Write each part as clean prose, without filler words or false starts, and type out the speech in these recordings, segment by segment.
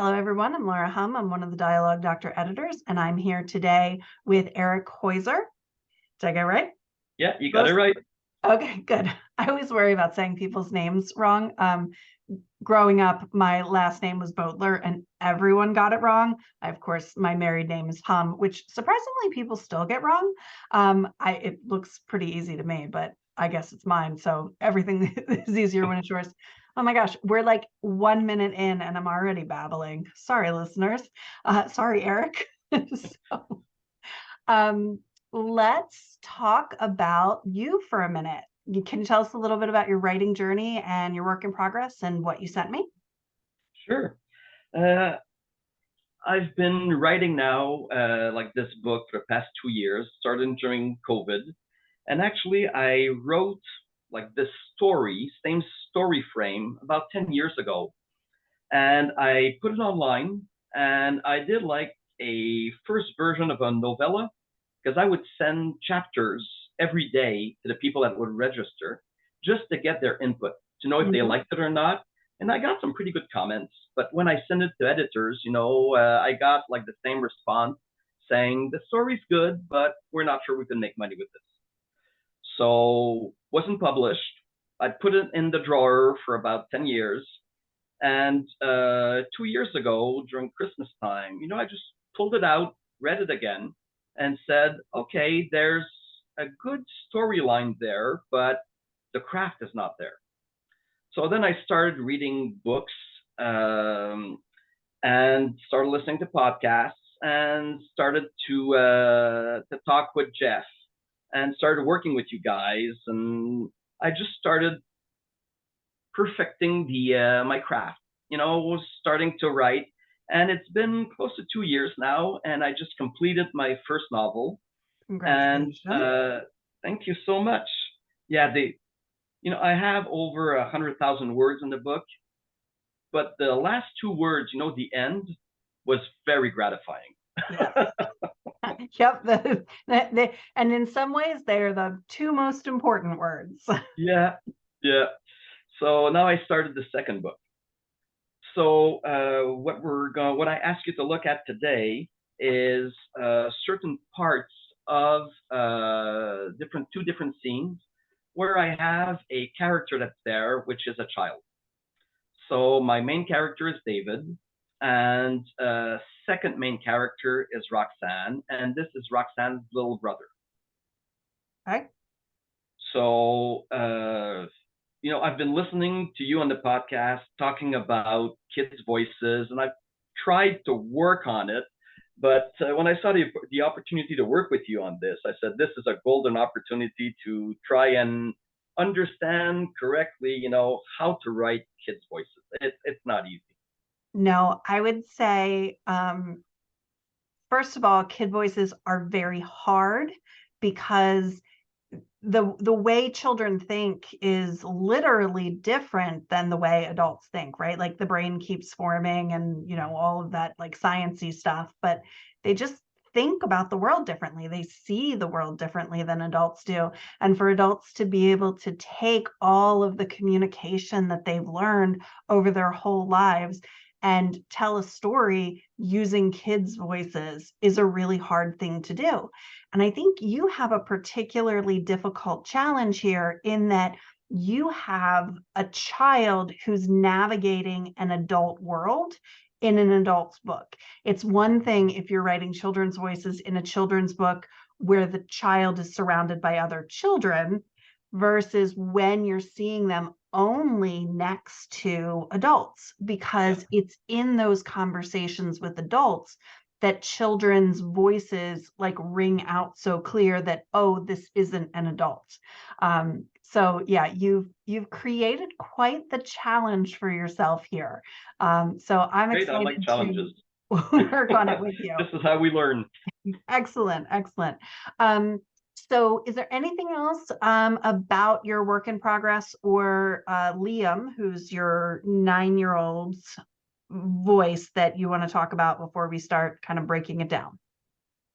Hello, everyone. I'm Laura Humm. I'm one of the Dialogue Doctor editors, and I'm here today with Eric Heuser. Did I get it right? Yeah, you got it right. Okay, good. I always worry about saying people's names wrong. Growing up, my last name was Boatler, and everyone got it wrong. Of course, my married name is Humm, which surprisingly people still get wrong. It looks pretty easy to me, but I guess it's mine. So everything is easier when it's yours. Oh my gosh, we're like 1 minute in and I'm already babbling. Sorry, listeners. Sorry, Eric. So, um, let's talk about you for a minute. Can you tell us a little bit about your writing journey and your work in progress and what you sent me? Sure. Uh, I've been writing now, like this book for the past 2 years, started during COVID. And actually, I wrote like this story, same story frame, about 10 years ago. And I put it online and I did like a first version of a novella because I would send chapters every day to the people that would register just to get their input to know if they Mhm. liked it or not. And I got some pretty good comments. But when I sent it to editors, I got like the same response saying the story's good, but we're not sure we can make money with this. So wasn't published. I put it in the drawer for about 10 years. And 2 years ago, during Christmas time, I just pulled it out, read it again, and said, okay, there's a good storyline there, but the craft is not there. So then I started reading books and started listening to podcasts and started to talk with Jeff and started working with you guys. And I just started perfecting the my craft. Was starting to write, and it's been close to 2 years now, and I just completed my first novel. And Congratulations. thank you so much. Yeah, I have over 100,000 words in the book, but the last two words, the end, was very gratifying. Yes. Yep. And in some ways, they are the two most important words. Yeah, yeah. So now I started the second book. So what I ask you to look at today is certain parts of two different scenes where I have a character that's there, which is a child. So my main character is David, and second main character is Roxanne, and this is Roxanne's little brother. Okay. So I've been listening to you on the podcast talking about kids' voices, and I've tried to work on it. But when I saw the opportunity to work with you on this, I said this is a golden opportunity to try and understand correctly, how to write kids' voices. It's not easy. No, I would say, first of all, kid voices are very hard because the way children think is literally different than the way adults think, right? Like the brain keeps forming and all of that like sciencey stuff, but they just think about the world differently. They see the world differently than adults do. And for adults to be able to take all of the communication that they've learned over their whole lives and tell a story using kids' voices is a really hard thing to do. And I think you have a particularly difficult challenge here in that you have a child who's navigating an adult world in an adult's book. It's one thing if you're writing children's voices in a children's book where the child is surrounded by other children versus when you're seeing them only next to adults, Yeah. because it's in those conversations with adults that children's voices like ring out so clear that, oh, this isn't an adult. So yeah, you've created quite the challenge for yourself here. So I'm Great. I like excited to challenges. work on it with you. This is how we learn. Excellent, excellent. So is there anything else about your work in progress or Liam, who's your 9-year-old's voice that you want to talk about before we start kind of breaking it down?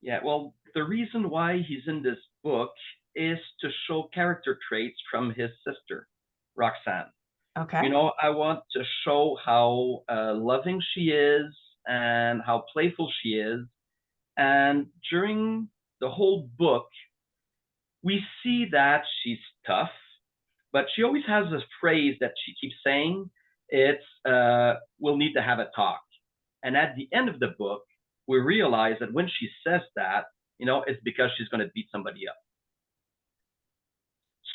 Yeah, well, the reason why he's in this book is to show character traits from his sister, Roxanne. Okay. I want to show how loving she is and how playful she is. And during the whole book, we see that she's tough, but she always has this phrase that she keeps saying. It's we'll need to have a talk. And at the end of the book, we realize that when she says that, it's because she's going to beat somebody up.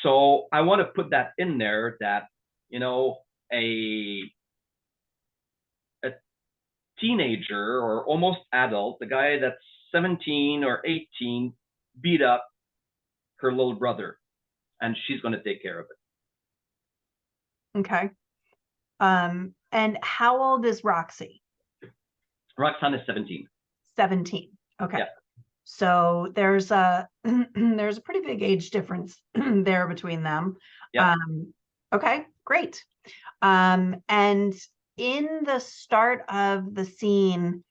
So I want to put that in there that, a a teenager or almost adult, the guy that's 17 or 18, beat up her little brother, and she's going to take care of it. Okay. And how old is Roxy? Roxanne is 17. 17. Okay. Yeah. So there's a there's a pretty big age difference there between them. Yeah. Okay, great. And in the start of the scene,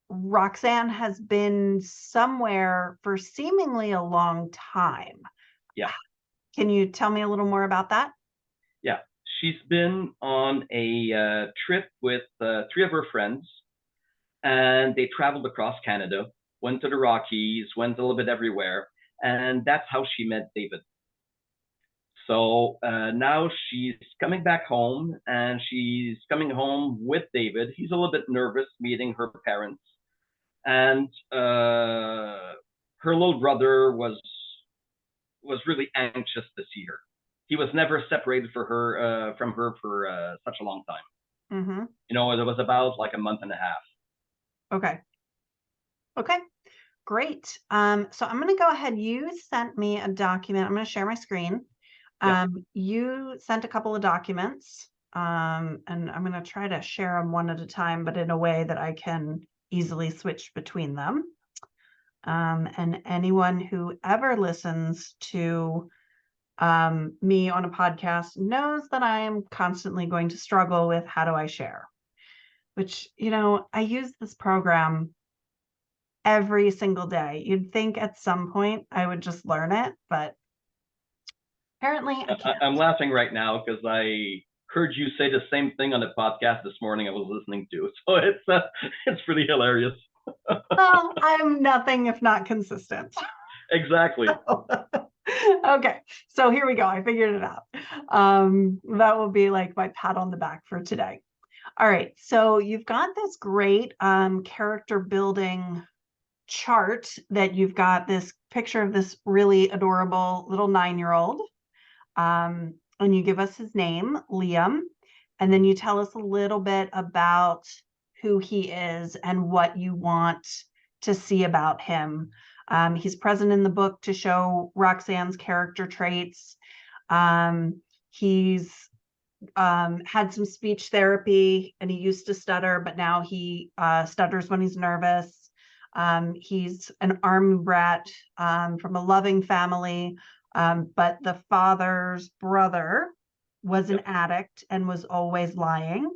Roxanne has been somewhere for seemingly a long time. Yeah. Can you tell me a little more about that? Yeah. She's been on a trip with 3 of her friends, and they traveled across Canada, went to the Rockies, went a little bit everywhere, and that's how she met David. So now she's coming back home, and she's coming home with David. He's a little bit nervous meeting her parents, and her little brother was really anxious to see her. He was never separated from her for such a long time. Mm-hmm. It was about like a month and a half. Okay. Okay. Great. So I'm going to go ahead. You sent me a document. I'm going to share my screen. Yeah. You sent a couple of documents, and I'm going to try to share them one at a time, but in a way that I can easily switch between them. And anyone who ever listens to me on a podcast knows that I am constantly going to struggle with how do I share, which, I use this program every single day. You'd think at some point I would just learn it, but apparently I can't. I'm laughing right now because I heard you say the same thing on the podcast this morning I was listening to. So it's pretty hilarious. Well, I'm nothing if not consistent. Exactly. Okay, so here we go. I figured it out. That will be like my pat on the back for today. All right, so you've got this great character building chart that you've got this picture of this really adorable little 9-year-old. And you give us his name, Liam, and then you tell us a little bit about who he is and what you want to see about him. He's present in the book to show Roxanne's character traits. He's had some speech therapy, and he used to stutter, but now he stutters when he's nervous. He's an army brat from a loving family, but the father's brother was an addict and was always lying.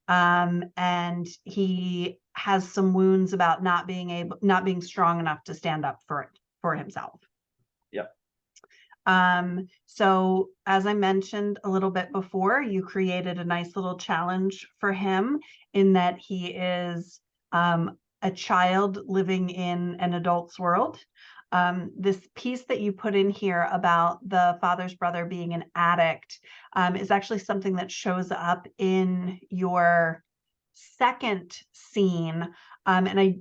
And he has some wounds about not being strong enough to stand up for himself. Yeah. So as I mentioned a little bit before, you created a nice little challenge for him in that he is a child living in an adult's world. This piece that you put in here about the father's brother being an addict is actually something that shows up in your second scene. And I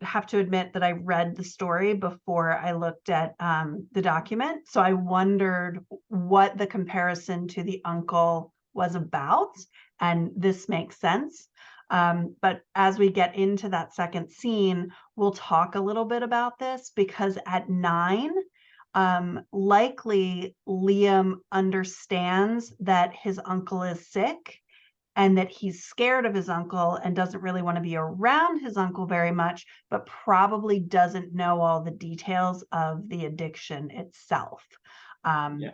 have to admit that I read the story before I looked at the document. So I wondered what the comparison to the uncle was about. And this makes sense. But as we get into that second scene, we'll talk a little bit about this because at 9, likely Liam understands that his uncle is sick and that he's scared of his uncle and doesn't really want to be around his uncle very much, but probably doesn't know all the details of the addiction itself.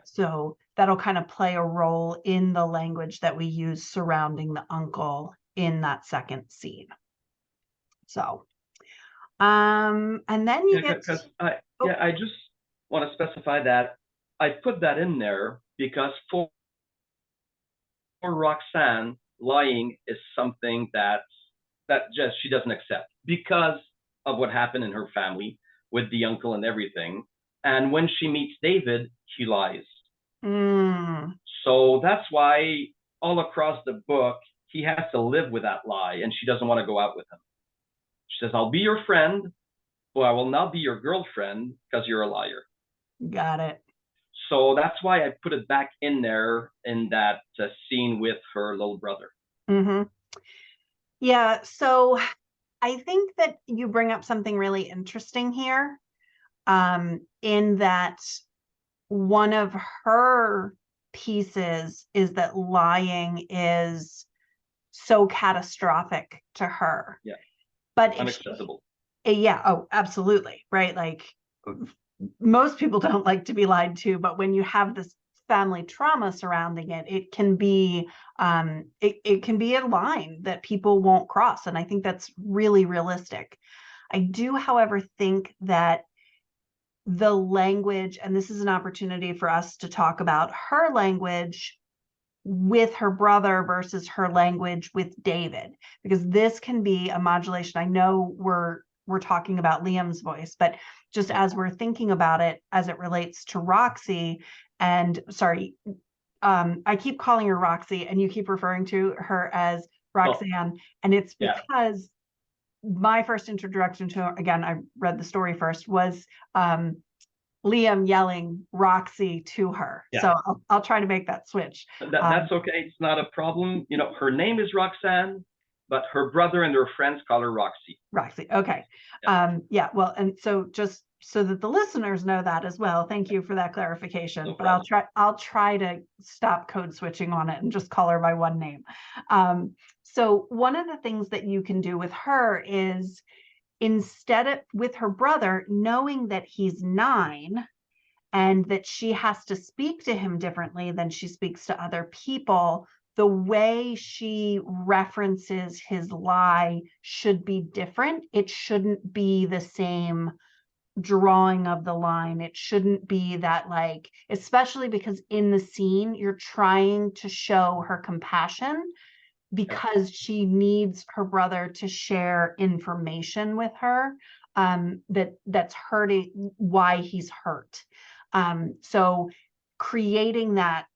So that'll kind of play a role in the language that we use surrounding the uncle in that second scene. So, and then you get... I just want to specify that I put that in there because for for Roxanne, lying is something that just she doesn't accept because of what happened in her family with the uncle and everything. And when she meets David, he lies. So that's why all across the book, he has to live with that lie, and she doesn't want to go out with him. She says, I'll be your friend, but I will not be your girlfriend because you're a liar. Got it. So that's why I put it back in there in that scene with her little brother. Yeah. So I think that you bring up something really interesting here, in that one of her pieces is that lying is so catastrophic to her. Yeah. But unacceptable. Yeah. Oh, absolutely. Right. Like, most people don't like to be lied to, but when you have this family trauma surrounding it, it can be it can be a line that people won't cross. And I think that's really realistic. I do, however, think that the language, and this is an opportunity for us to talk about her language with her brother versus her language with David, because this can be a modulation. I know we're talking about Liam's voice, but just as we're thinking about it as it relates to Roxy, and sorry, I keep calling her Roxy and you keep referring to her as Roxanne. And it's because my first introduction to her, again, I read the story first, was Liam yelling Roxy to her. So I'll try to make that switch. That's okay. It's not a problem. Her name is Roxanne, but her brother and her friends call her Roxy. Roxy. Okay. Yeah. Well, and so just so that the listeners know that as well. Thank you for that clarification. No but I'll try to stop code switching on it and just call her by one name. So one of the things that you can do with her is, instead of with her brother, knowing that he's 9 and that she has to speak to him differently than she speaks to other people, the way she references his lie should be different. It shouldn't be the same drawing of the line. It shouldn't be that, like, especially because in the scene, you're trying to show her compassion because she needs her brother to share information with her, that's hurting, why he's hurt. So creating that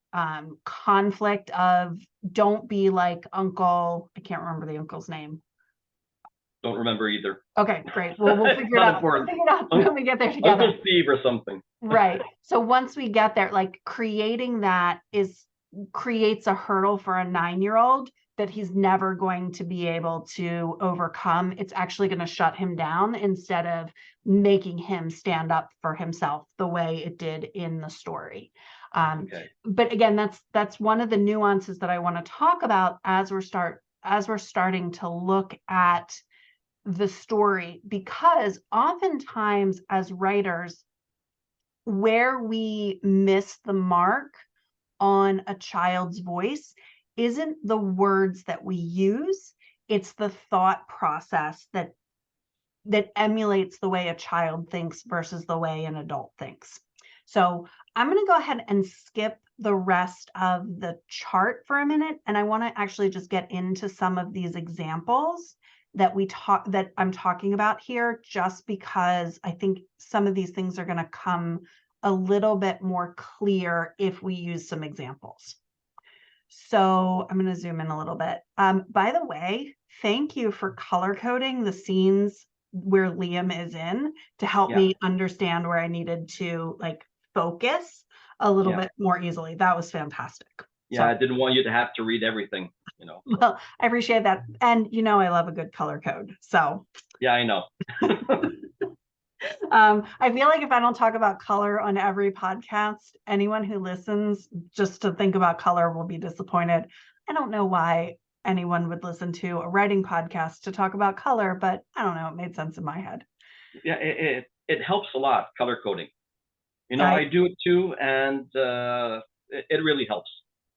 conflict of, don't be like Uncle, I can't remember the uncle's name. Don't remember either. Okay, great. Well, we'll figure it out. We'll figure it out when we get there together. Uncle Steve or something. Right. So once we get there, like, creating that creates a hurdle for a 9-year-old that he's never going to be able to overcome. It's actually going to shut him down instead of making him stand up for himself the way it did in the story. But again, that's one of the nuances that I want to talk about as we're starting to look at the story, because oftentimes as writers, where we miss the mark on a child's voice isn't the words that we use, it's the thought process that emulates the way a child thinks versus the way an adult thinks. So I'm going to go ahead and skip the rest of the chart for a minute, and I want to actually just get into some of these examples that I'm talking about here, just because I think some of these things are going to come a little bit more clear if we use some examples. So I'm going to zoom in a little bit. By the way, thank you for color coding the scenes where Liam is in to help me understand where I needed to, like, focus a little bit more easily. That was fantastic. Yeah, I didn't want you to have to read everything, So. Well, I appreciate that. And I love a good color code. So yeah, I know. I feel like if I don't talk about color on every podcast, anyone who listens just to think about color will be disappointed. I don't know why anyone would listen to a writing podcast to talk about color, but I don't know. It made sense in my head. Yeah, it helps a lot, color coding. I do it too, and it really helps.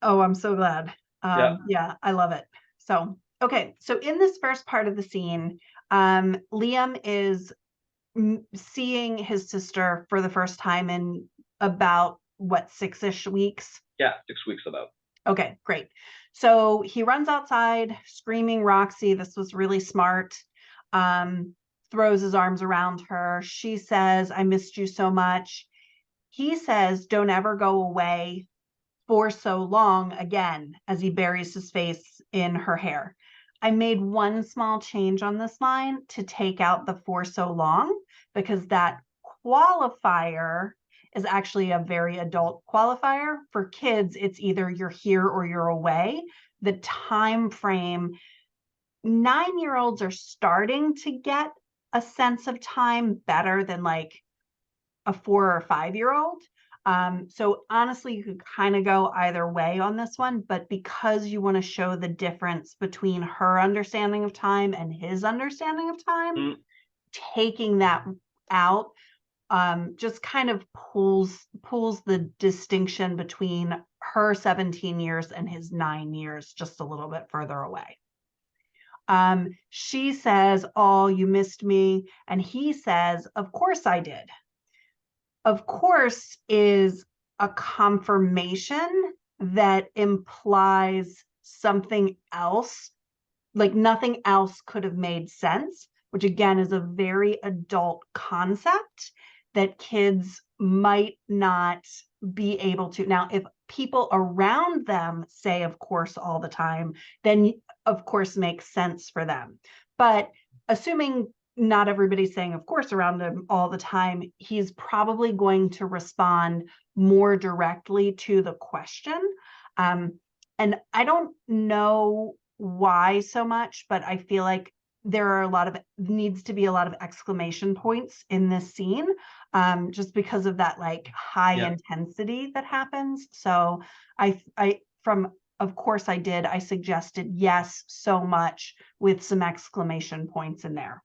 Oh, I'm so glad. Yeah, I love it. So, okay. So in this first part of the scene, Liam is seeing his sister for the first time in about 6-ish weeks. Yeah, 6 weeks about. Okay, great. So he runs outside screaming, Roxy, this was really smart. Throws his arms around her. She says, I missed you so much. He says, don't ever go away for so long again, as he buries his face in her hair. I made one small change on this line to take out the for so long, because that qualifier is actually a very adult qualifier. For kids, it's either you're here or you're away. The time frame, 9-year-olds are starting to get a sense of time better than like a 4 or 5-year-old. So honestly, you could kind of go either way on this one, but because you want to show the difference between her understanding of time and his understanding of time, taking that out just kind of pulls the distinction between her 17 years and his 9 years just a little bit further away. She says, oh, you missed me. And he says, of course I did. Of course is a confirmation that implies something else, like nothing else could have made sense, which again is a very adult concept that kids might not be able to. Now, if people around them say, of course, all the time, then of course makes sense for them. But assuming not everybody's saying, of course, around him all the time, he's probably going to respond more directly to the question. And I don't know why so much, but I feel like there are needs to be a lot of exclamation points in this scene, just because of that like high intensity that happens. So of course I did, I suggested yes so much with some exclamation points in there.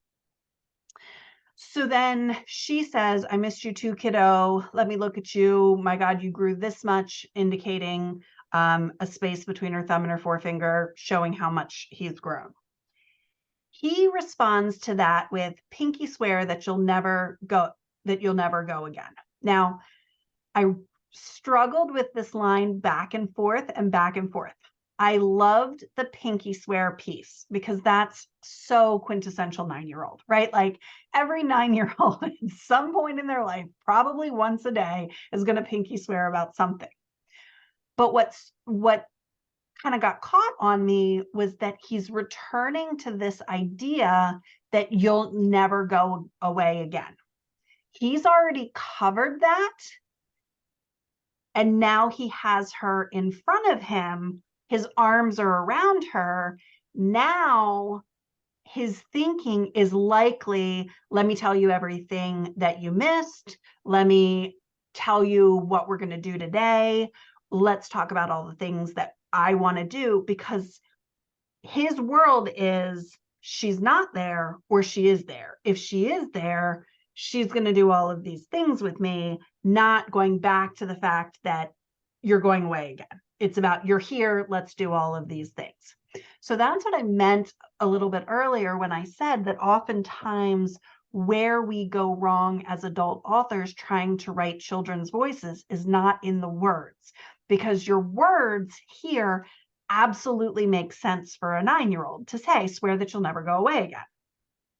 So then she says, I missed you too, kiddo. Let me look at you. My God, you grew this much, indicating a space between her thumb and her forefinger, showing how much he's grown. He responds to that with, pinky swear that you'll never go again. Now, I struggled with this line back and forth and back and forth. I loved the pinky swear piece because that's so quintessential 9-year-old, right? Like every 9-year-old at some point in their life, probably once a day, is going to pinky swear about something. But what kind of got caught on me was that he's returning to this idea that you'll never go away again. He's already covered that. And now he has her in front of him. His arms are around her. Now his thinking is likely, let me tell you everything that you missed. Let me tell you what we're going to do today. Let's talk about all the things that I want to do, because his world is she's not there or she is there. If she is there, she's going to do all of these things with me, not going back to the fact that you're going away again. It's about you're here, let's do all of these things. So that's what I meant a little bit earlier when I said that oftentimes where we go wrong as adult authors trying to write children's voices is not in the words, because your words here absolutely make sense for a 9-year-old to say, swear that you'll never go away again.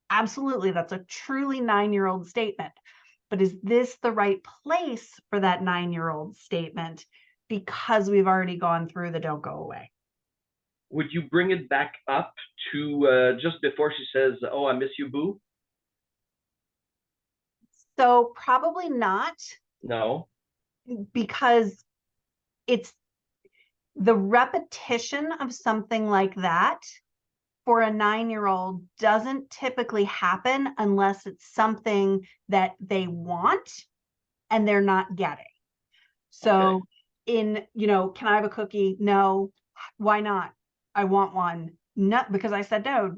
Absolutely, that's a truly 9-year-old statement. But is this the right place for that 9-year-old statement? Because we've already gone through the don't go away. Would you bring it back up to just before she says, oh, I miss you, boo? So probably not. No. Because it's the repetition of something like that for a 9-year-old doesn't typically happen unless it's something that they want and they're not getting. So can I have a cookie? No. Why not? I want one. No, because I said no,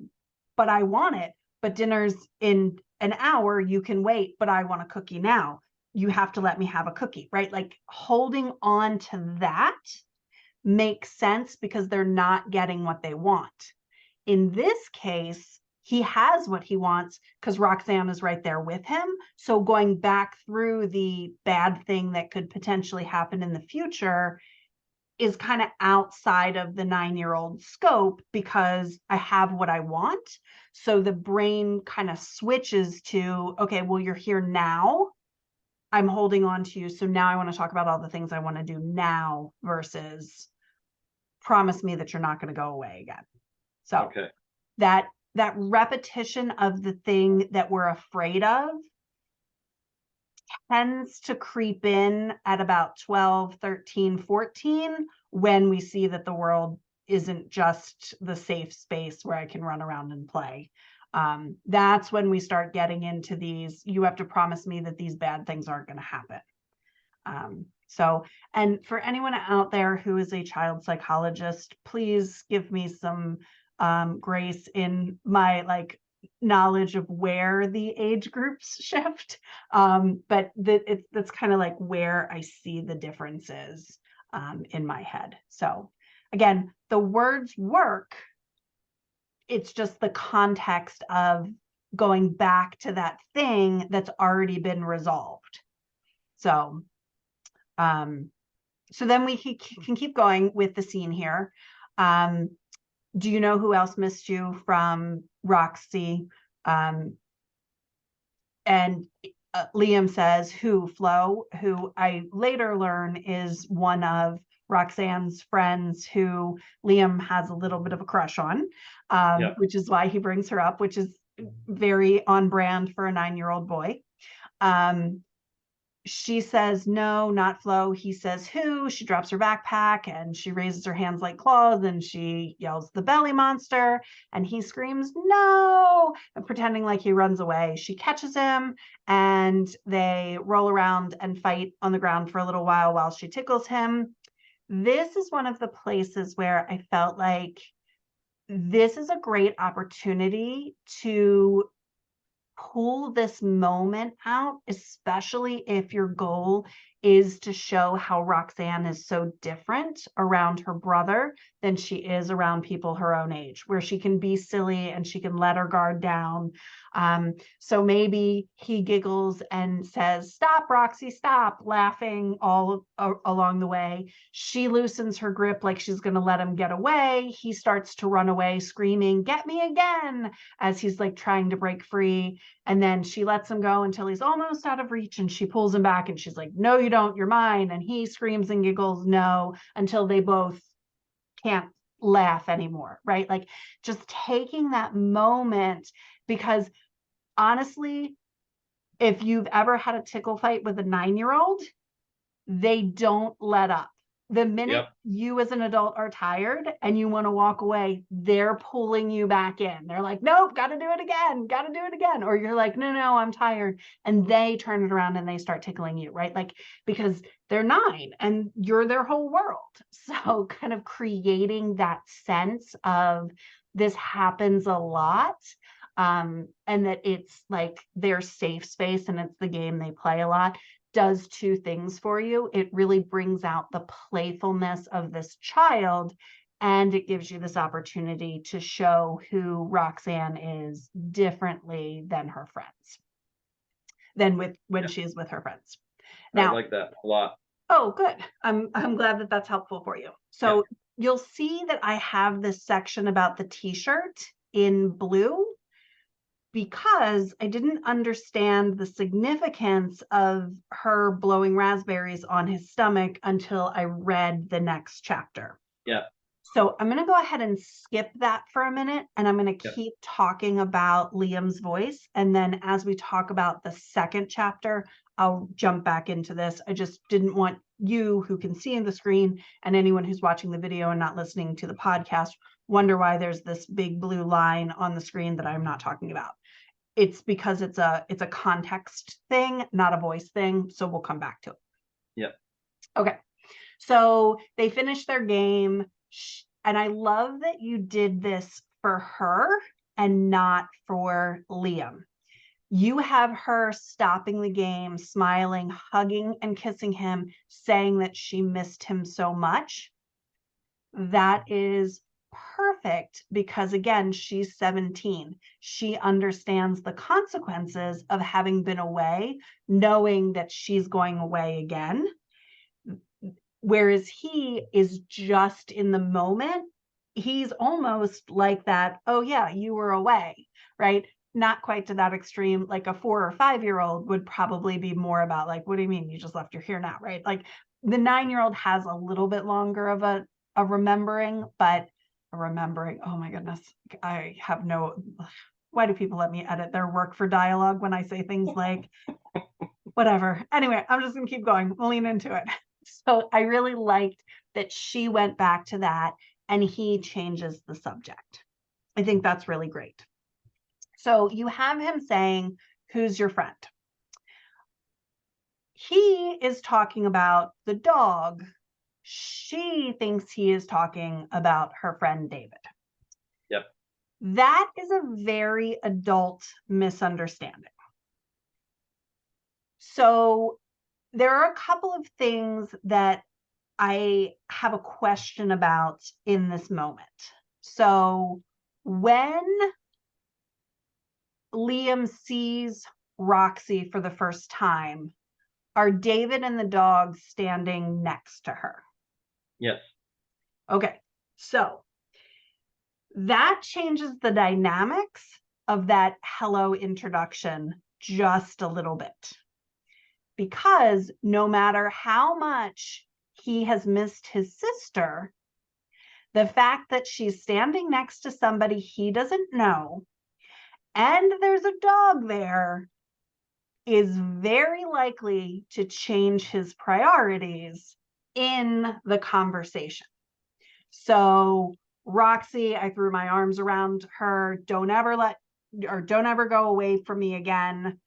but I want it. But dinner's in an hour, you can wait, but I want a cookie now. You have to let me have a cookie, right? Like holding on to that makes sense because they're not getting what they want. In this case, he has what he wants because Roxanne is right there with him. So going back through the bad thing that could potentially happen in the future, is kind of outside of the 9-year-old scope because I have what I want. So the brain kind of switches to, okay, well, you're here now. I'm holding on to you. So now I want to talk about all the things I want to do now versus promise me that you're not going to go away again. So Okay. that repetition of the thing that we're afraid of tends to creep in at about 12, 13, 14, when we see that the world isn't just the safe space where I can run around and play. That's when we start getting into these, you have to promise me that these bad things aren't going to happen. So, and for anyone out there who is a child psychologist, please give me some grace in my like knowledge of where the age groups shift. But that's kind of like where I see the differences in my head. So again, the words work. It's just the context of going back to that thing that's already been resolved. So so then we can keep going with the scene here. Do you know who else missed you from Roxy? And Liam says, who, Flo, who I later learn is one of Roxanne's friends who Liam has a little bit of a crush on, which is why he brings her up, which is very on brand for a 9-year-old boy. She says, no, not Flo. He says, who? She drops her backpack and she raises her hands like claws and she yells, the belly monster. And he screams, no, and pretending like he runs away. She catches him and they roll around and fight on the ground for a little while she tickles him. This is one of the places where I felt like this is a great opportunity to pull this moment out, especially if your goal is to show how Roxanne is so different around her brother than she is around people her own age, where she can be silly and she can let her guard down. So maybe he giggles and says, stop, Roxy, stop, laughing all along the way. She loosens her grip like she's going to let him get away. He starts to run away, screaming, get me again, as he's like trying to break free. And then she lets him go until he's almost out of reach and she pulls him back and she's like, no, you don't, you're mine. And he screams and giggles, no, until they both can't laugh anymore, right? Like just taking that moment, because honestly, if you've ever had a tickle fight with a 9-year-old, they don't let up. The minute you as an adult are tired and you want to walk away, they're pulling you back in. They're like, nope, got to do it again, got to do it again. Or you're like, no, I'm tired. And they turn it around and they start tickling you, right? Like, because they're 9 and you're their whole world. So kind of creating that sense of this happens a lot. And that it's like their safe space and it's the game they play a lot, does 2 things for you. It really brings out the playfulness of this child, and it gives you this opportunity to show who Roxanne is differently than her friends, than when she's with her friends. Now, I like that a lot. Oh, good. I'm glad that that's helpful for you. So you'll see that I have this section about the t-shirt in blue, because I didn't understand the significance of her blowing raspberries on his stomach until I read the next chapter. So I'm going to go ahead and skip that for a minute, and I'm going to keep talking about Liam's voice. And then as we talk about the second chapter, I'll jump back into this. I just didn't want you who can see in the screen and anyone who's watching the video and not listening to the podcast wonder why there's this big blue line on the screen that I'm not talking about. It's because it's a context thing, not a voice thing. So we'll come back to it. Okay. So they finished their game. And I love that you did this for her and not for Liam. You have her stopping the game, smiling, hugging and kissing him, saying that she missed him so much. That is perfect because, again, she's 17. She understands the consequences of having been away, knowing that she's going away again. Whereas he is just in the moment. He's almost like that, oh yeah, you were away, right? Not quite to that extreme. Like a 4 or 5-year-old would probably be more about like, what do you mean you just left your here now, right? Like the 9-year-old has a little bit longer of a remembering, but a remembering, oh my goodness, I have no, why do people let me edit their work for dialogue when I say things like, whatever. Anyway, I'm just gonna keep going. We'll lean into it. So I really liked that she went back to that and he changes the subject. I think that's really great. So you have him saying, who's your friend? He is talking about the dog. She thinks he is talking about her friend David. Yep. That is a very adult misunderstanding. So there are a couple of things that I have a question about in this moment. So when Liam sees Roxy for the first time, are David and the dog standing next to her? Yes. Okay, so that changes the dynamics of that hello introduction just a little bit. Because no matter how much he has missed his sister, the fact that she's standing next to somebody he doesn't know and there's a dog there is very likely to change his priorities in the conversation. So Roxy, I threw my arms around her. Don't ever go away from me again.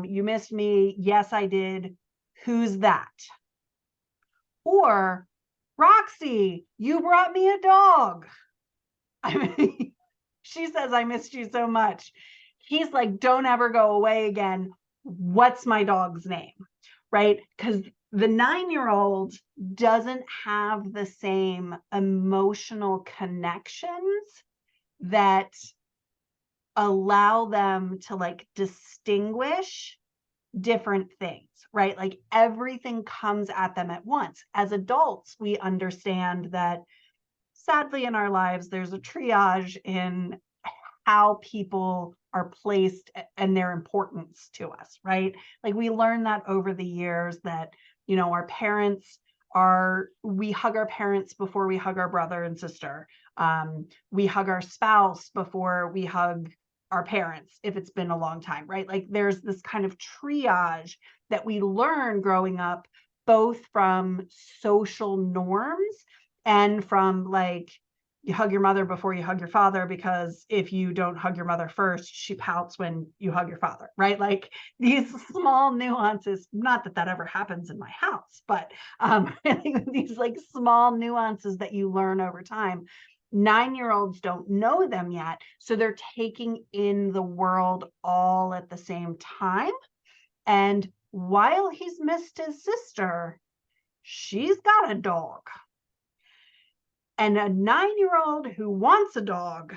You missed me. Yes, I did. Who's that? Or Roxy, you brought me a dog. I mean, she says, I missed you so much. He's like, don't ever go away again. What's my dog's name? Right? Because the 9-year-old doesn't have the same emotional connections that allow them to like distinguish different things, right? Like everything comes at them at once. As adults, we understand that sadly in our lives, there's a triage in how people are placed and their importance to us, right? Like we learn that over the years that, our parents we hug our parents before we hug our brother and sister. We hug our spouse before we hug our parents if it's been a long time, right? Like there's this kind of triage that we learn growing up, both from social norms and from like, you hug your mother before you hug your father, because if you don't hug your mother first, she pouts when you hug your father, right? Like these small nuances, not that that ever happens in my house, but these like small nuances that you learn over time. 9-year-olds don't know them yet. So they're taking in the world all at the same time. And while he's missed his sister, she's got a dog. And a 9-year-old who wants a dog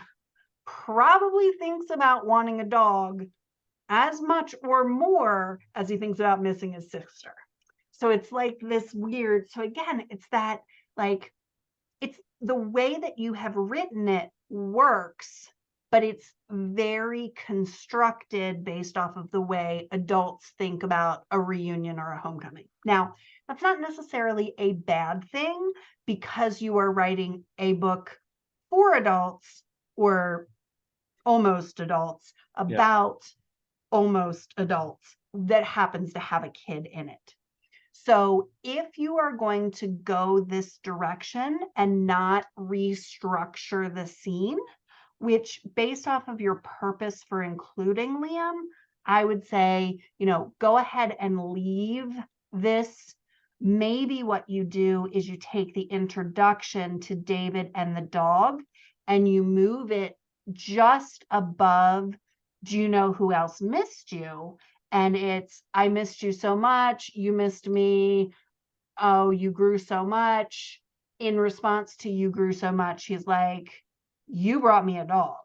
probably thinks about wanting a dog as much or more as he thinks about missing his sister. So it's like this weird, so again, it's that like, it's the way that you have written it works, but it's very constructed based off of the way adults think about a reunion or a homecoming. Now, that's not necessarily a bad thing because you are writing a book for adults or almost adults about almost adults that happens to have a kid in it. So if you are going to go this direction and not restructure the scene, which based off of your purpose for including Liam, I would say, go ahead and leave this. Maybe what you do is you take the introduction to David and the dog and you move it just above, do you know who else missed you? And it's, I missed you so much. You missed me. Oh, you grew so much. In response to you grew so much, he's like, you brought me a dog,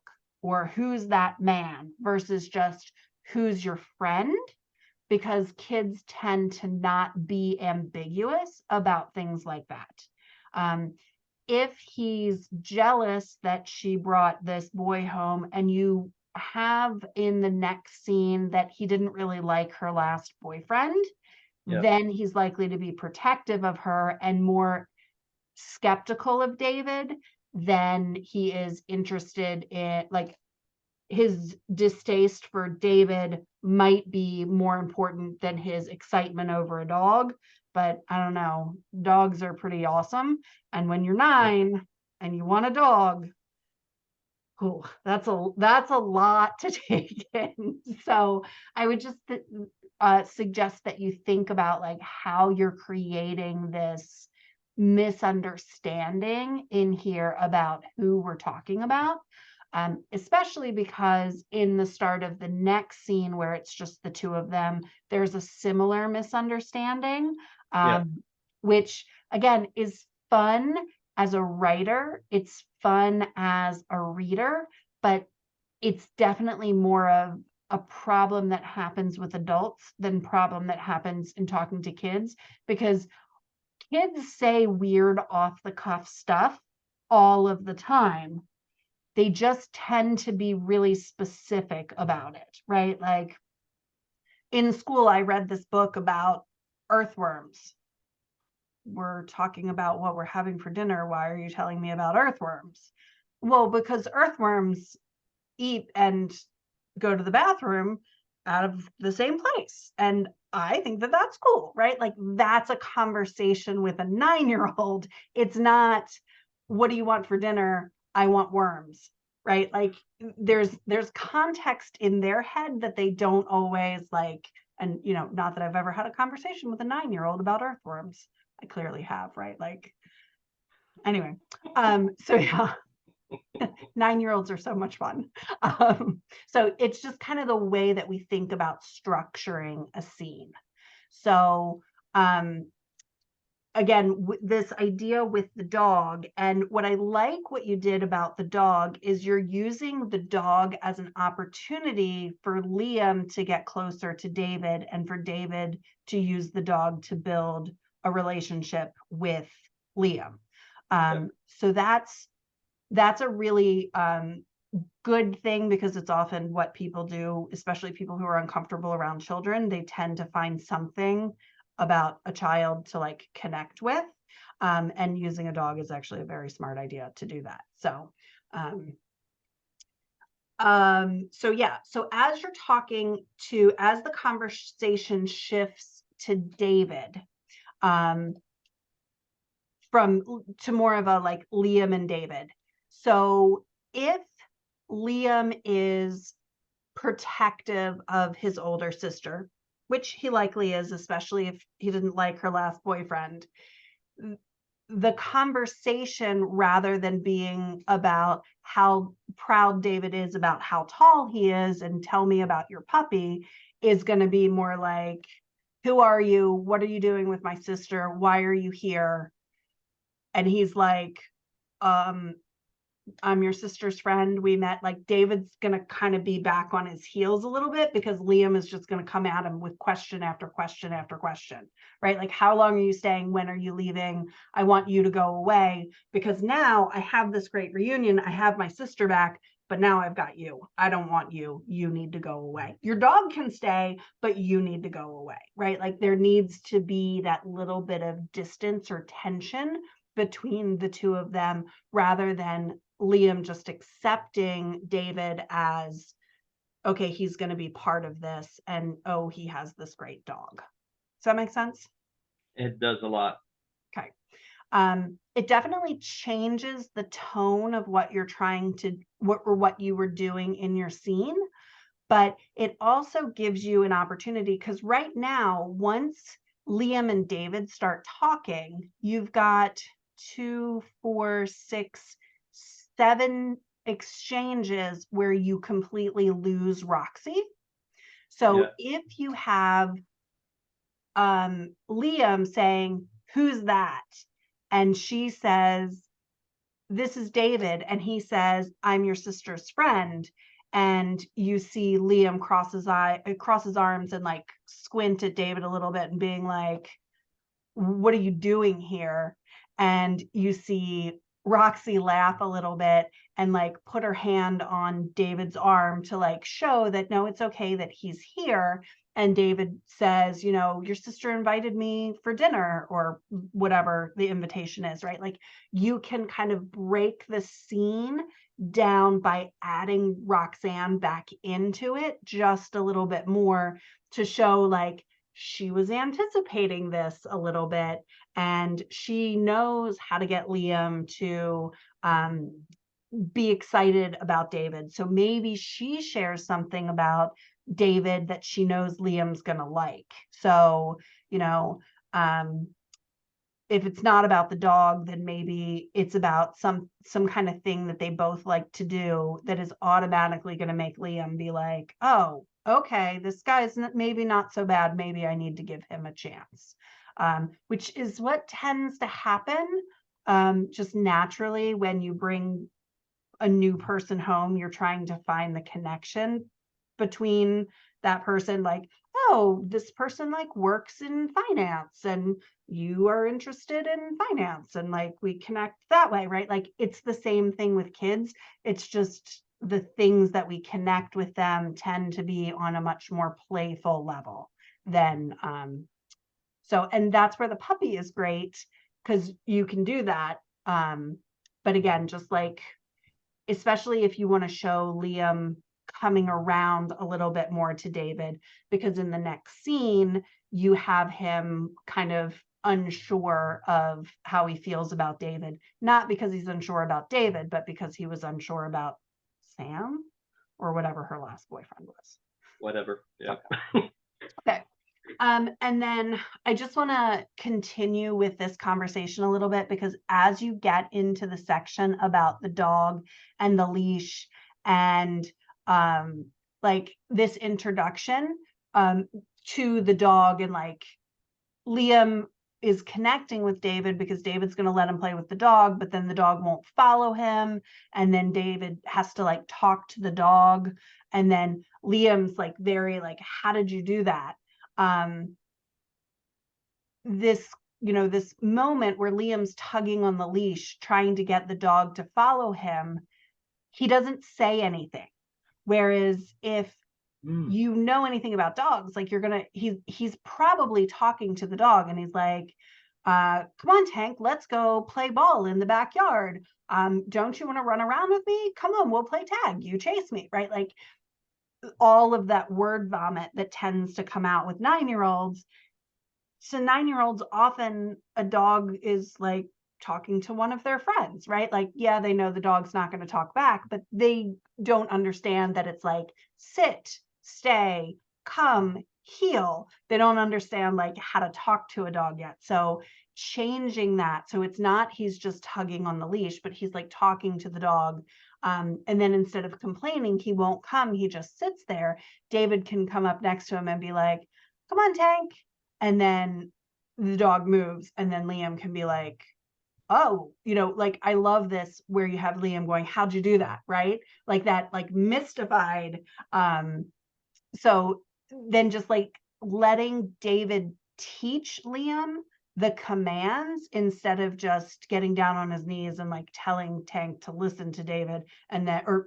or who's that man, versus just who's your friend. because kids tend to not be ambiguous about things like that. If he's jealous that she brought this boy home, and you have in the next scene that he didn't really like her last boyfriend, Yep. then he's likely to be protective of her and more skeptical of David than he is interested in, like, his distaste for David might be more important than his excitement over a dog. But I don't know, dogs are pretty awesome. And when you're Yep. 9 and you want a dog, oh, that's a lot to take in. So I would just suggest that you think about like how you're creating this misunderstanding in here about who we're talking about. Especially because in the start of the next scene where it's just the two of them, there's a similar misunderstanding, Yep. which again is fun as a writer. It's fun as a reader, but it's definitely more of a problem that happens with adults than problem that happens in talking to kids, because kids say weird off the cuff stuff all of the time. They just tend to be really specific about it, right? Like in school, I read this book about earthworms. We're talking about what we're having for dinner. Why are you telling me about earthworms? Well, because earthworms eat and go to the bathroom out of the same place. And I think that that's cool, right? Like that's a conversation with a 9-year-old. It's not, what do you want for dinner? I want worms, right? Like there's context in their head that they don't always like. And, you know, not that I've ever had a conversation with a 9-year-old about earthworms. I clearly have, right? Like, anyway, so yeah. 9-year-olds are so much fun. So it's just kind of the way that we think about structuring a scene. So again, this idea with the dog, and what I like what you did about the dog is you're using the dog as an opportunity for Liam to get closer to David and for David to use the dog to build a relationship with Liam. Yep. So that's a really good thing, because it's often what people do, especially people who are uncomfortable around children. They tend to find something about a child to like connect with. And using a dog is actually a very smart idea to do that. So yeah, so as you're talking as the conversation shifts to David, to more of a like Liam and David. So if Liam is protective of his older sister, which he likely is, especially if he didn't like her last boyfriend, the conversation, rather than being about how proud David is about how tall he is and tell me about your puppy, is going to be more like, who are you? What are you doing with my sister? Why are you here? And he's like, I'm your sister's friend. We met. Like David's going to kind of be back on his heels a little bit, because Liam is just going to come at him with question after question after question, right? Like, how long are you staying? When are you leaving? I want you to go away, because now I have this great reunion. I have my sister back, but now I've got you. I don't want you. You need to go away. Your dog can stay, but you need to go away, right? Like there needs to be that little bit of distance or tension between the two of them, rather than Liam just accepting David as, okay, he's going to be part of this, and oh, he has this great dog. Does that make sense? It does a lot. Okay. It definitely changes the tone of what you're trying to, what you were doing in your scene, but it also gives you an opportunity, because right now, once Liam and David start talking, you've got 2, 4, 6, 7 exchanges where you completely lose Roxy. So if you have Liam saying, who's that? And she says, this is David. And he says, I'm your sister's friend. and you see Liam cross his arms and like squint at David a little bit and being like, what are you doing here? And you see Roxy laugh a little bit and like put her hand on David's arm to like show that no, it's okay that he's here. And David says, you know, your sister invited me for dinner, or whatever the invitation is, right? Like you can kind of break the scene down by adding Roxanne back into it just a little bit more to show like she was anticipating this a little bit, and she knows how to get Liam to be excited about David. So maybe she shares something about David that she knows Liam's gonna like. So, you know, if it's not about the dog, then maybe it's about some kind of thing that they both like to do that is automatically going to make Liam be like, oh, okay, this guy's maybe not so bad. Maybe I need to give him a chance, which is what tends to happen just naturally when you bring a new person home. You're trying to find the connection between that person, like, oh, this person like works in finance and you are interested in finance, and like we connect that way, right? Like it's the same thing with kids. It's just the things that we connect with them tend to be on a much more playful level than so, and that's where the puppy is great, because you can do that. But again, just like, especially if you want to show Liam coming around a little bit more to David, because in the next scene, you have him kind of unsure of how he feels about David, not because he's unsure about David, but because he was unsure about Sam or whatever her last boyfriend was. Whatever. Yeah. Okay. And then I just want to continue with this conversation a little bit, because as you get into the section about the dog and the leash and like this introduction to the dog, and like Liam is connecting with David because David's going to let him play with the dog, but then the dog won't follow him. And then David has to like talk to the dog. And then Liam's like very like, how did you do that? This, you know, this moment where Liam's tugging on the leash, trying to get the dog to follow him, he doesn't say anything. Whereas if you know anything about dogs, like he's probably talking to the dog and he's like, come on, Tank, let's go play ball in the backyard. Don't you want to run around with me? Come on, we'll play tag. You chase me, right? Like all of that word vomit that tends to come out with 9-year-olds. So 9-year-olds, often a dog is like talking to one of their friends, right? Like, yeah, they know the dog's not going to talk back, but they don't understand that it's like sit, stay, come, heel. They don't understand like how to talk to a dog yet. So changing that, so it's not he's just tugging on the leash, but he's like talking to the dog. And then instead of complaining he won't come, he just sits there. David can come up next to him and be like, come on, Tank. And then the dog moves, and then Liam can be like, oh, you know, like I love this where you have Liam going, how'd you do that? Right? Like that, like mystified. So then just like letting David teach Liam the commands instead of just getting down on his knees and like telling Tank to listen to David, and that, or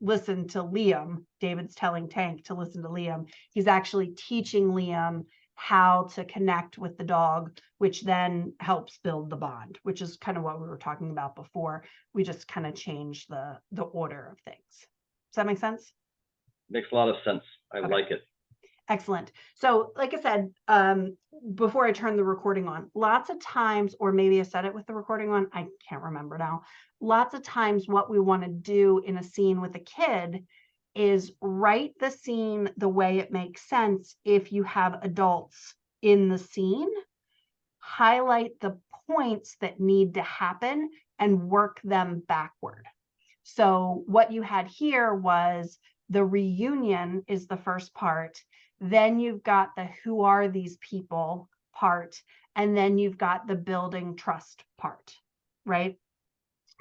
listen to Liam. David's telling Tank to listen to Liam. He's actually teaching Liam how to connect with the dog, which then helps build the bond, which is kind of what we were talking about before. We just kind of changed the order of things. Does that make sense? Makes a lot of sense. I like it. Excellent. So like I said, before I turn the recording on, lots of times, or maybe I said it with the recording on, I can't remember now. Lots of times what we want to do in a scene with a kid is write the scene the way it makes sense if you have adults in the scene, highlight the points that need to happen and work them backward. So what you had here was the reunion is the first part. Then you've got the who are these people part, and then you've got the building trust part, right?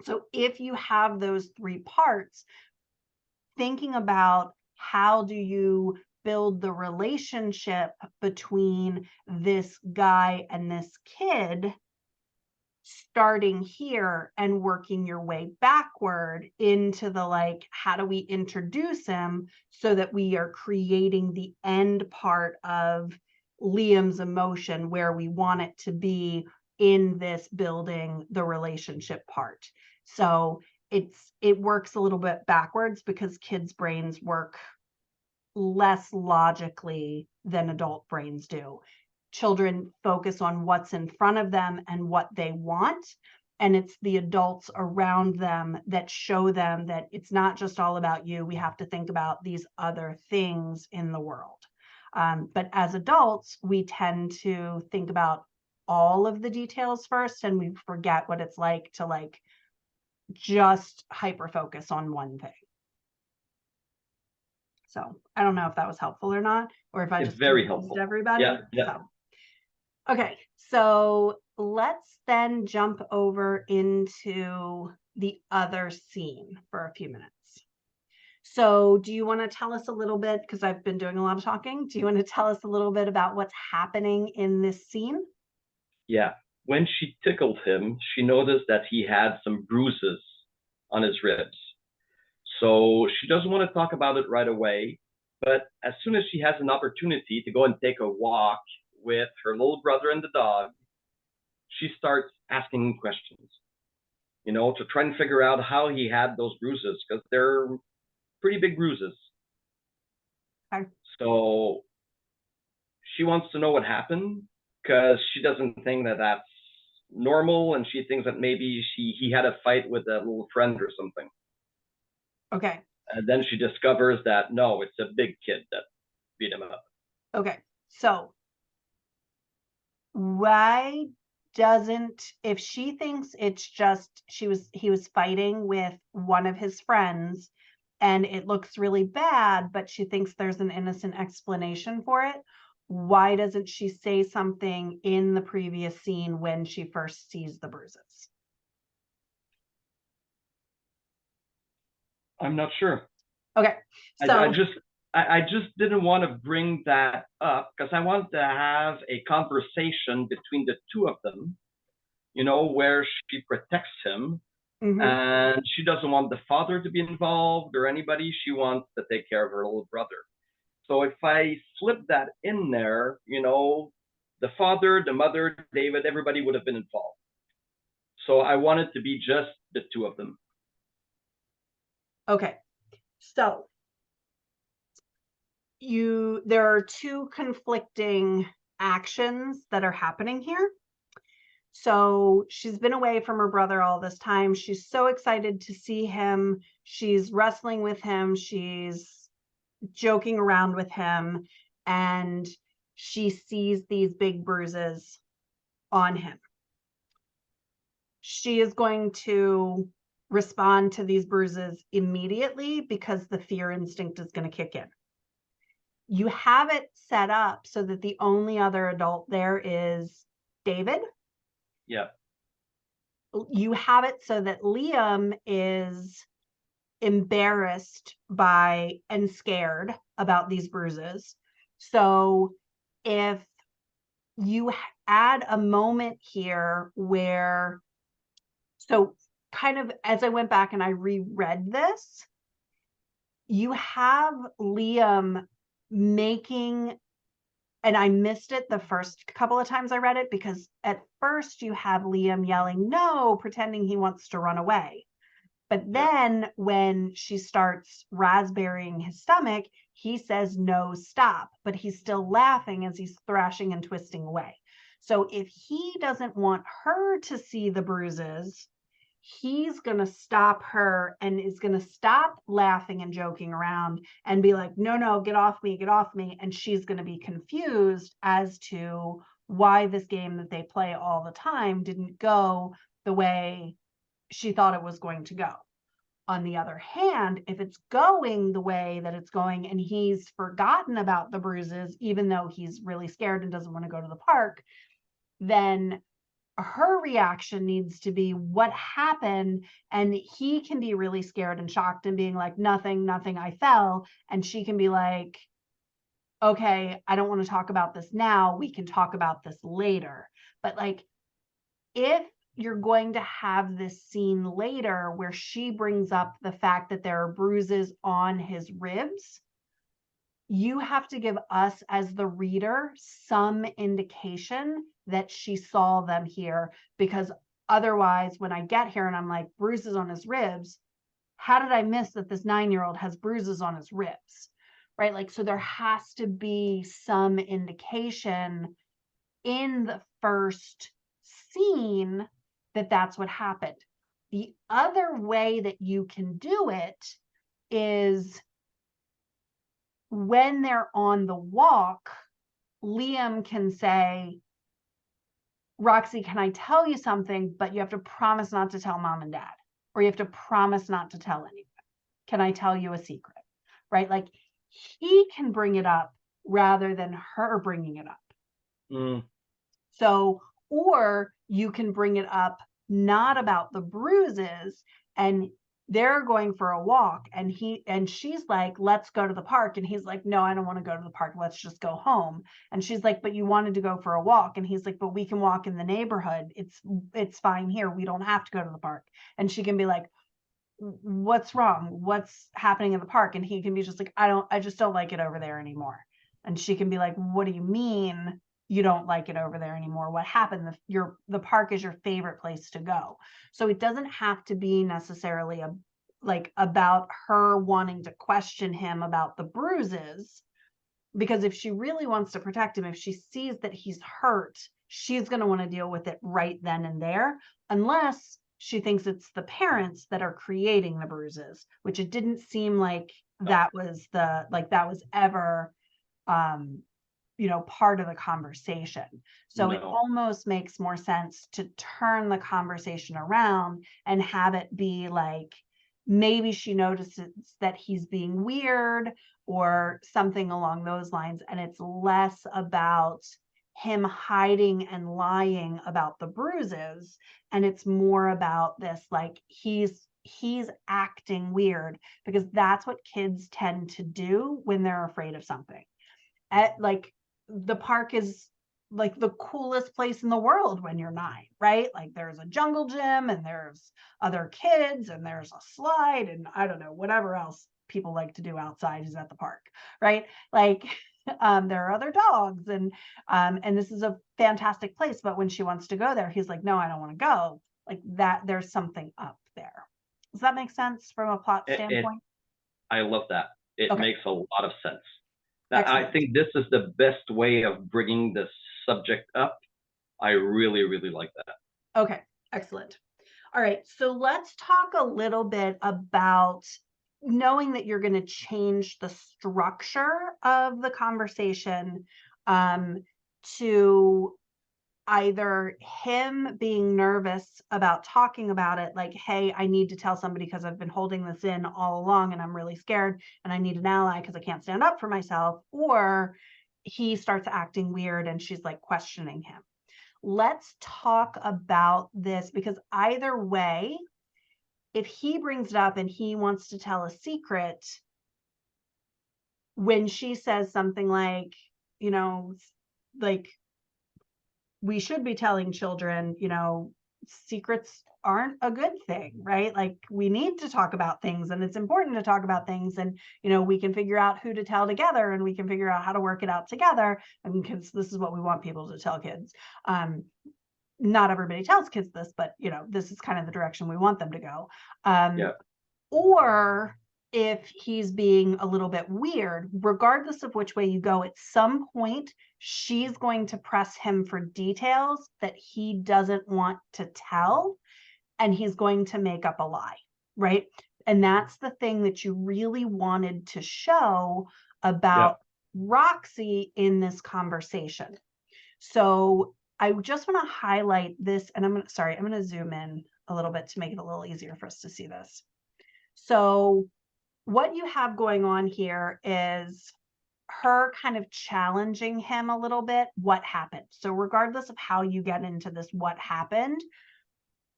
So if you have those three parts, thinking about how do you build the relationship between this guy and this kid, starting here and working your way backward into the like, how do we introduce him so that we are creating the end part of Liam's emotion where we want it to be in this building the relationship part. So it works a little bit backwards because kids' brains work less logically than adult brains do. Children focus on what's in front of them and what they want. And it's the adults around them that show them that it's not just all about you. We have to think about these other things in the world. But as adults, we tend to think about all of the details first, and we forget what it's like to like just hyper focus on one thing. So I don't know if that was helpful or not, or if I It's just very helpful. everybody. Yeah, yeah. So, okay, so let's then jump over into the other scene for a few minutes. So do you want to tell us a little bit, because I've been doing a lot of talking, do you want to tell us a little bit about what's happening in this scene? Yeah. When she tickled him, she noticed that he had some bruises on his ribs. So she doesn't want to talk about it right away. But as soon as she has an opportunity to go and take a walk with her little brother and the dog, she starts asking questions, to try and figure out how he had those bruises, because they're pretty big bruises. Okay. So she wants to know what happened, because she doesn't think that that's normal, and she thinks that maybe he had a fight with a little friend or something. Okay. And then she discovers that no, it's a big kid that beat him up. Okay. So why doesn't, if she thinks it's just he was fighting with one of his friends and it looks really bad, but she thinks there's an innocent explanation for it, why doesn't she say something in the previous scene when she first sees the bruises? I'm not sure. Okay. So I just didn't want to bring that up because I wanted to have a conversation between the two of them, where she protects him, and she doesn't want the father to be involved or anybody. She wants to take care of her little brother. So if I slip that in there, the father, the mother, David, everybody would have been involved. So I want it to be just the two of them. Okay. So there are two conflicting actions that are happening here. So she's been away from her brother all this time. She's so excited to see him. She's wrestling with him. She's joking around with him. And she sees these big bruises on him. She is going to respond to these bruises immediately because the fear instinct is going to kick in. You have it set up so that the only other adult there is David. Yeah. You have it so that Liam is embarrassed by and scared about these bruises. So if you add a moment here where, so kind of as I went back and I reread this, you have Liam making, and I missed it the first couple of times I read it, because at first you have Liam yelling, no, pretending he wants to run away. But then when she starts raspberrying his stomach, he says, no, stop. But he's still laughing as he's thrashing and twisting away. So if he doesn't want her to see the bruises, he's going to stop her and is going to stop laughing and joking around and be like, no, no, get off me, get off me. And she's going to be confused as to why this game that they play all the time didn't go the way she thought it was going to go. On the other hand, if it's going the way that it's going and he's forgotten about the bruises, even though he's really scared and doesn't want to go to the park, then her reaction needs to be what happened, and he can be really scared and shocked and being like, nothing, I fell. And she can be like, okay, I don't want to talk about this now. We can talk about this later. But like, if you're going to have this scene later where she brings up the fact that there are bruises on his ribs, you have to give us as the reader some indication that she saw them here, because otherwise when I get here and I'm like, bruises on his ribs, how did I miss that this 9-year-old has bruises on his ribs, right? Like, so there has to be some indication in the first scene that that's what happened. The other way that you can do it is when they're on the walk, Liam can say, Roxy, can I tell you something? But you have to promise not to tell mom and dad, or you have to promise not to tell anyone. Can I tell you a secret? Right? Like, he can bring it up rather than her bringing it up. Mm. So, or you can bring it up not about the bruises, and they're going for a walk and she's like, let's go to the park, and he's like, no, I don't want to go to the park, let's just go home. And she's like, but you wanted to go for a walk. And he's like, but we can walk in the neighborhood, it's fine here, we don't have to go to the park. And she can be like, what's wrong, what's happening in the park? And he can be just like, I just don't like it over there anymore. And she can be like, what do you mean you don't like it over there anymore? What happened? The park is your favorite place to go. So it doesn't have to be necessarily about her wanting to question him about the bruises, because if she really wants to protect him, if she sees that he's hurt, she's going to want to deal with it right then and there, unless she thinks it's the parents that are creating the bruises, which it didn't seem like that was ever part of the conversation. So it No. almost makes more sense to turn the conversation around and have it be like, maybe she notices that he's being weird or something along those lines, and it's less about him hiding and lying about the bruises, and it's more about this, like, he's acting weird, because that's what kids tend to do when they're afraid of something. Like, the park is like the coolest place in the world when you're 9, right? Like, there's a jungle gym and there's other kids and there's a slide and I don't know, whatever else people like to do outside is at the park, right? Like, there are other dogs and this is a fantastic place. But when she wants to go there, he's like, no, I don't want to go. Like that, there's something up there. Does that make sense from a plot standpoint? I love that. It Okay, makes a lot of sense. I excellent. think this is the best way of bringing the subject up. I really, really like that. Okay, excellent. All right, so let's talk a little bit about knowing that you're going to change the structure of the conversation to either him being nervous about talking about it, like, hey, I need to tell somebody because I've been holding this in all along and I'm really scared and I need an ally because I can't stand up for myself, or he starts acting weird and she's like questioning him. Let's talk about this, because either way, if he brings it up and he wants to tell a secret, when she says something like, like, we should be telling children, secrets aren't a good thing, right? Like, we need to talk about things and it's important to talk about things, and we can figure out who to tell together and we can figure out how to work it out together, and because this is what we want people to tell kids. Not everybody tells kids this, but this is kind of the direction we want them to go. Yeah. Or if he's being a little bit weird, regardless of which way you go, at some point, she's going to press him for details that he doesn't want to tell, and he's going to make up a lie, right? And that's the thing that you really wanted to show Yeah. about Roxy in this conversation. So I just want to highlight this, and I'm going to zoom in a little bit to make it a little easier for us to see this. So what you have going on here is her kind of challenging him a little bit, what happened. So regardless of how you get into this, what happened,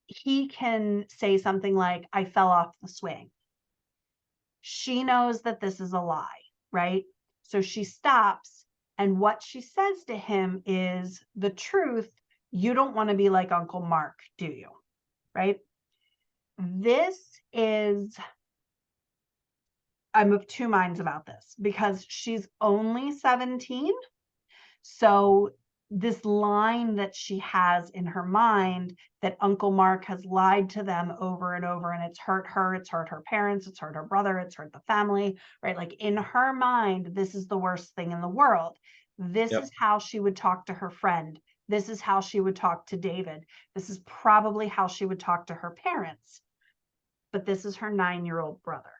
he can say something like, I fell off the swing. She knows that this is a lie, right? So she stops. And what she says to him is the truth. You don't want to be like Uncle Mark, do you? Right? This is, I'm of two minds about this because she's only 17. So this line that she has in her mind that Uncle Mark has lied to them over and over, and it's hurt her parents, it's hurt her brother, it's hurt the family, right? Like in her mind, this is the worst thing in the world. This Yep. is how she would talk to her friend. This is how she would talk to David. This is probably how she would talk to her parents. But this is her 9-year-old brother.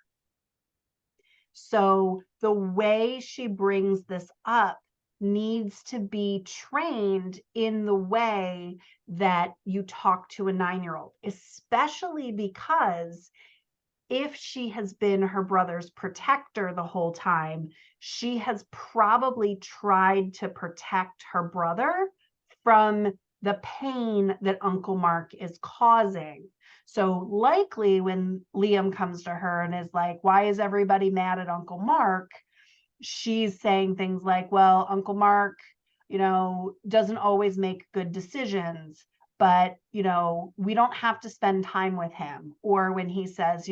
So the way she brings this up needs to be trained in the way that you talk to a 9-year-old, especially because if she has been her brother's protector the whole time, she has probably tried to protect her brother from the pain that Uncle Mark is causing. So likely when Liam comes to her and is like, why is everybody mad at Uncle Mark? She's saying things like, well, Uncle Mark, doesn't always make good decisions, but, we don't have to spend time with him. Or when he says,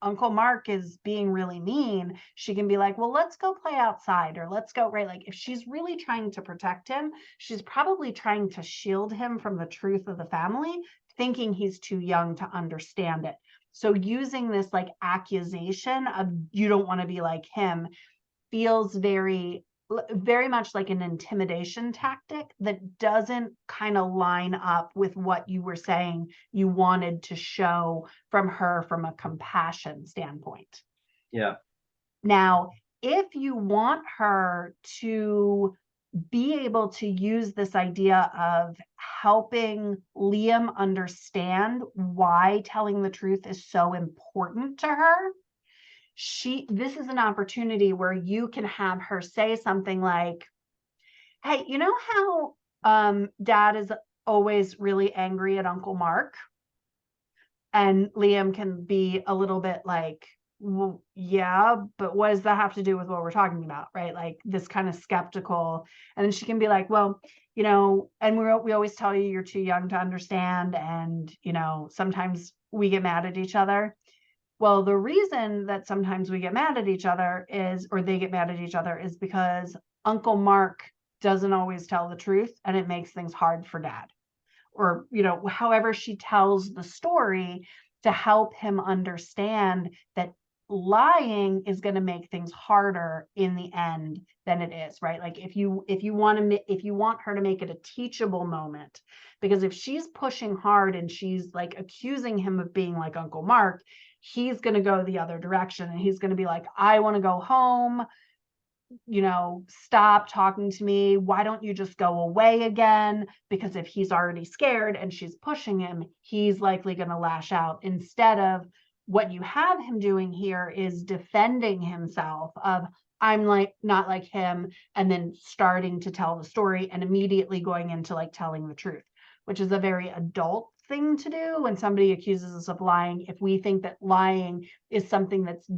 Uncle Mark is being really mean, she can be like, well, let's go play outside, or let's go, right? Like if she's really trying to protect him, she's probably trying to shield him from the truth of the family, thinking he's too young to understand it. So using this like accusation of you don't want to be like him feels very much like an intimidation tactic that doesn't kind of line up with what you were saying you wanted to show from her from a compassion standpoint. Yeah. Now, if you want her to be able to use this idea of helping Liam understand why telling the truth is so important to her, this is an opportunity where you can have her say something like, hey, you know how dad is always really angry at Uncle Mark? And Liam can be a little bit like, well, yeah, but what does that have to do with what we're talking about? Right? Like this kind of skeptical. And then she can be like, well, and we always tell you you're too young to understand. And, sometimes we get mad at each other. Well, the reason that sometimes we get mad at each other or they get mad at each other is because Uncle Mark doesn't always tell the truth and it makes things hard for dad. Or, however she tells the story to help him understand that lying is going to make things harder in the end than it is, right? Like if you want her to make it a teachable moment, because if she's pushing hard and she's like accusing him of being like Uncle Mark, he's going to go the other direction and he's going to be like, I want to go home, stop talking to me. Why don't you just go away again? Because if he's already scared and she's pushing him, he's likely going to lash out. Instead of what you have him doing here is defending himself of, I'm like not like him, and then starting to tell the story and immediately going into like telling the truth, which is a very adult thing to do when somebody accuses us of lying. If we think that lying is something that's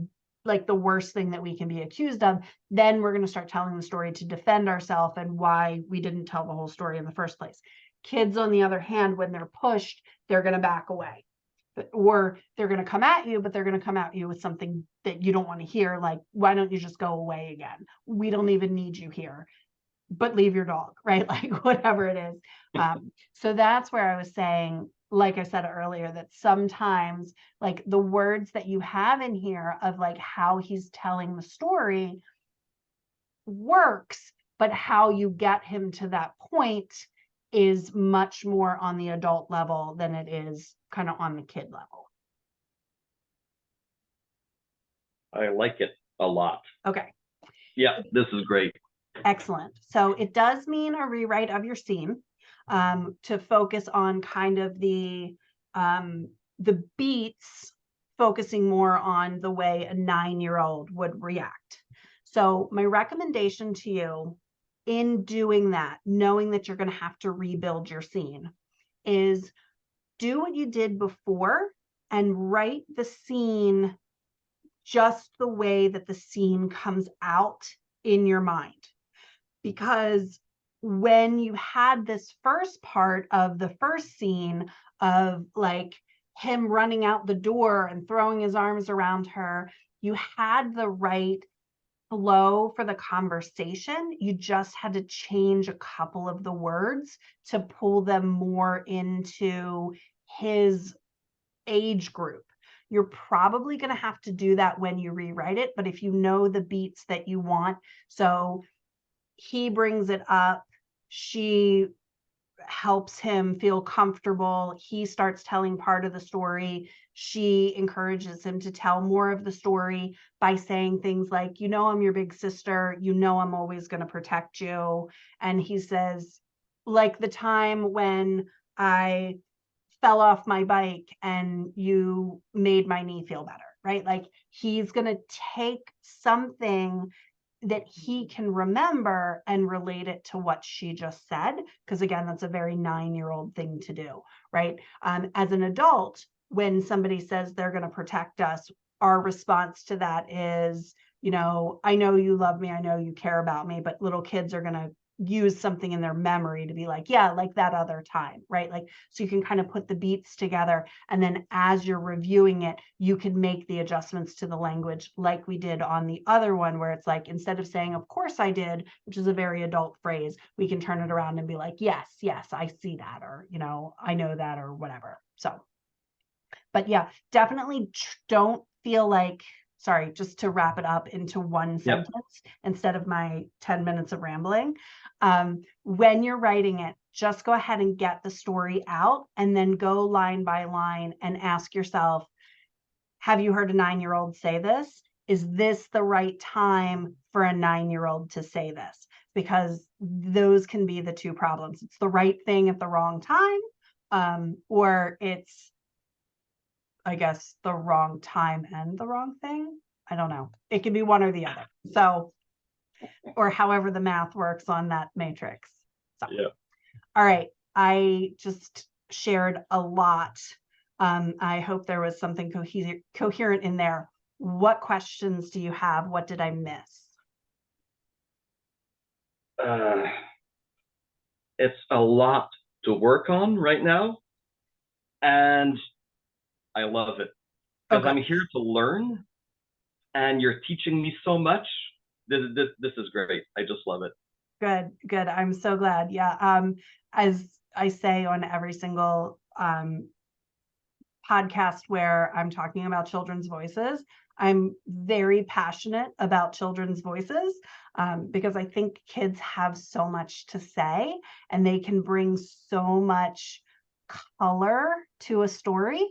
like the worst thing that we can be accused of, then we're going to start telling the story to defend ourselves and why we didn't tell the whole story in the first place. Kids, on the other hand, when they're pushed, they're going to back away, or they're going to come at you, but they're going to come at you with something that you don't want to hear. Like, why don't you just go away again? We don't even need you here, but leave your dog, right? Like whatever it is. So that's where I was saying, like I said earlier, that sometimes like the words that you have in here of like how he's telling the story works, but how you get him to that point is much more on the adult level than it is kind of on the kid level. I like it a lot. Okay. Yeah, this is great. Excellent. So it does mean a rewrite of your scene to focus on kind of the beats, focusing more on the way a 9-year-old would react. So my recommendation to you in doing that, knowing that you're going to have to rebuild your scene, is do what you did before and write the scene just the way that the scene comes out in your mind. Because when you had this first part of the first scene of like him running out the door and throwing his arms around her, you had the right flow for the conversation. You just had to change a couple of the words to pull them more into his age group. You're probably going to have to do that when you rewrite it, but if you know the beats that you want, so he brings it up, she helps him feel comfortable, he starts telling part of the story, she encourages him to tell more of the story by saying things like, you know, I'm your big sister, you know, I'm always going to protect you. And he says, like the time when I fell off my bike and you made my knee feel better, right? Like he's going to take something that he can remember and relate it to what she just said. Because again, that's a very 9-year-old thing to do, right? As an adult, when somebody says they're going to protect us, our response to that is, you know, I know you love me, I know you care about me, but little kids are going to use something in their memory to be like, yeah, like that other time, right? Like, so you can kind of put the beats together. And then as you're reviewing it, you can make the adjustments to the language like we did on the other one, where it's like, instead of saying, of course I did, which is a very adult phrase, we can turn it around and be like, yes, I see that, or, you know, I know that, or whatever. So, but yeah, definitely don't feel like, sorry, just to wrap it up into one sentence instead of my 10 minutes of rambling. When you're writing it, just go ahead and get the story out and then go line by line and ask yourself, have you heard a 9-year-old say this? Is this the right time for a 9-year-old to say this? Because those can be the two problems. It's the right thing at the wrong time, or it's, I guess, the wrong time and the wrong thing. I don't know. It can be one or the other. So, or however the math works on that matrix. So, all right. I just shared a lot. I hope there was something coherent in there. What questions do you have? What did I miss? It's a lot to work on right now, and I love it because I'm here to learn, and you're teaching me so much. This is great. I just love it. Good. I'm so glad. Yeah. As I say on every single podcast where I'm talking about children's voices, I'm very passionate about children's voices, because I think kids have so much to say and they can bring so much color to a story.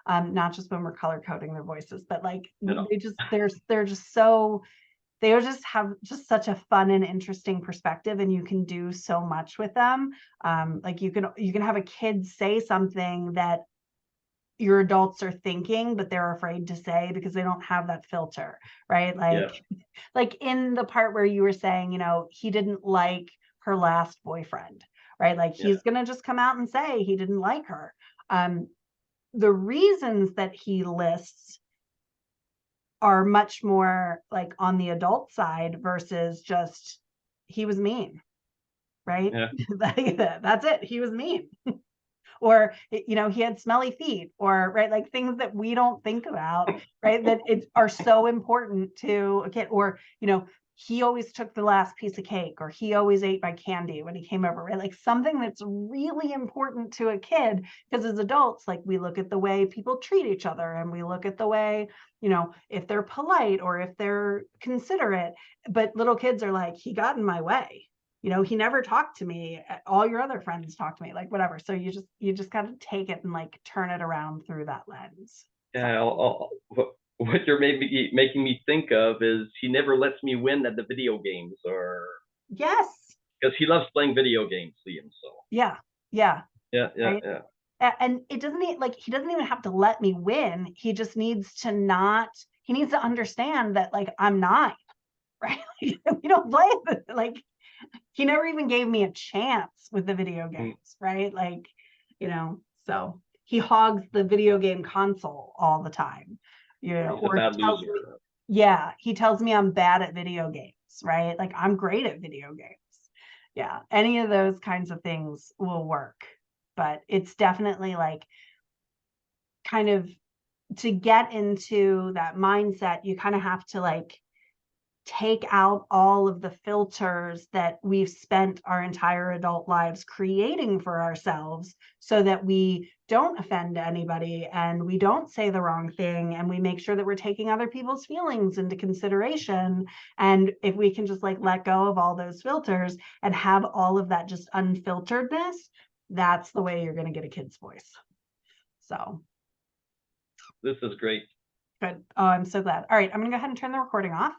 Not just when we're color coding their voices, but like they're just so, they just have just such a fun and interesting perspective, and you can do so much with them. Like you can have a kid say something that your adults are thinking, but they're afraid to say because they don't have that filter, right? Like in the part where you were saying, you know, he didn't like her last boyfriend, right? Like he's going to just come out and say he didn't like her. The reasons that he lists are much more like on the adult side versus just he was mean, right? That's it. He was mean. Or, you know, he had smelly feet, or right, like things that we don't think about, right, that are so important to a kid. Or, you know, he always took the last piece of cake, or he always ate my candy when he came over, right? Like something that's really important to a kid, because as adults, like we look at the way people treat each other, and we look at the way, you know, if they're polite or if they're considerate, but little kids are like, he got in my way, you know, he never talked to me, all your other friends talk to me, like whatever. So you just got to take it and like turn it around through that lens. What you're making me think of is he never lets me win at the video games, or yes, because he loves playing video games, Liam. So yeah. And it doesn't like, he doesn't even have to let me win. He just needs to he needs to understand that like I'm 9, right? We don't play it. Like, he never even gave me a chance with the video games, right? Like, so he hogs the video game console all the time, He's a or bad tells me, loser. yeah, he tells me I'm bad at video games, right? Like, I'm great at video games. Yeah, any of those kinds of things will work. But it's definitely like, kind of, to get into that mindset, you kind of have to like take out all of the filters that we've spent our entire adult lives creating for ourselves, so that we don't offend anybody and we don't say the wrong thing, and we make sure that we're taking other people's feelings into consideration. And if we can just like let go of all those filters and have all of that just unfilteredness, that's the way you're going to get a kid's voice. So This is great. good. Oh, I'm so glad. All right, I'm going to go ahead and turn the recording off.